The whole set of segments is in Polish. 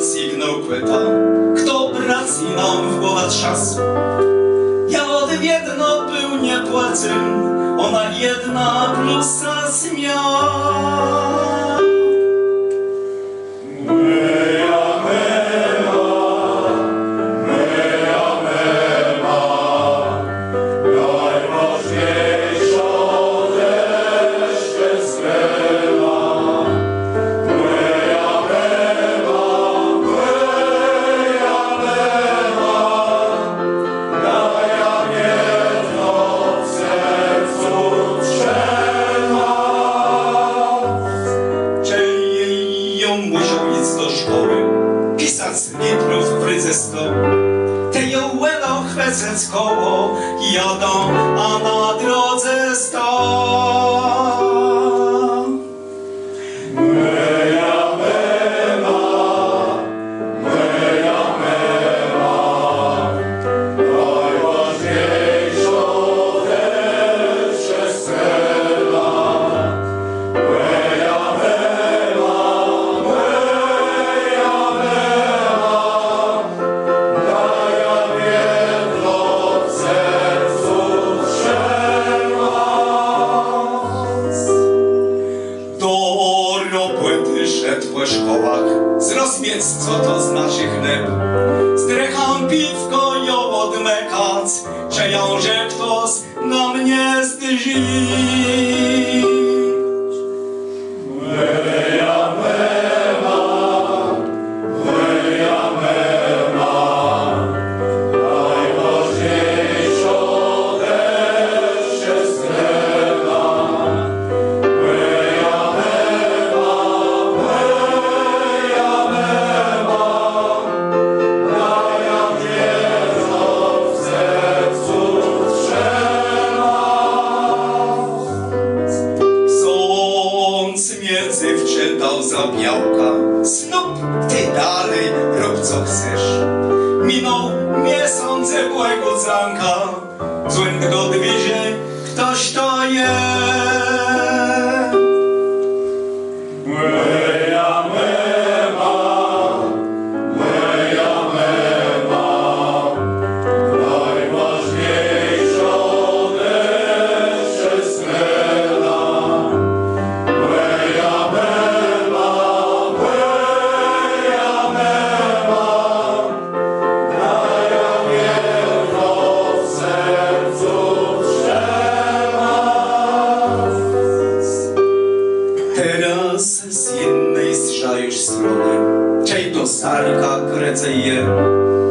sygnał kłeta, kto pracy nam w głowa trzasł. Ja odwiedno był nie płacę, ona jedna plusa zmiał. Musiał iść do szkoły, pisać litrów fryzesto. Te ją łelo chwecec koło, jadą, a na drodze sto. Szedł po szkołach, zrozumieć co to znaczy chleb. Zdrecham piwko ją odmekać, że ją że ktoś na mnie zdrży. Wczytał za białka, snop, ty dalej rób co chcesz. Minął miesiąc ciepłego dzanka, złym go dwiezie, ktoś to jest. Teraz z jednej już strony, czej do sarka krece je.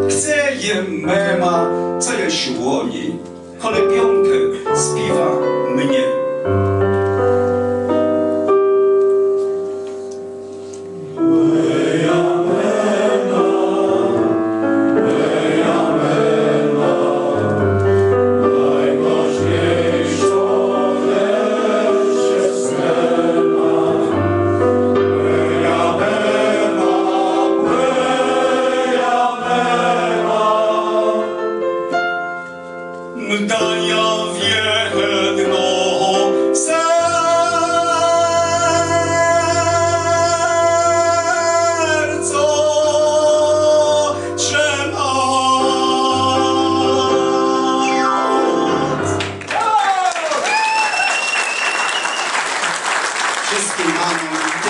Chce je mema, co je siłoni, chlebionkę spiwa mnie. Daja jedno serco trzymać. Wszystkim mamom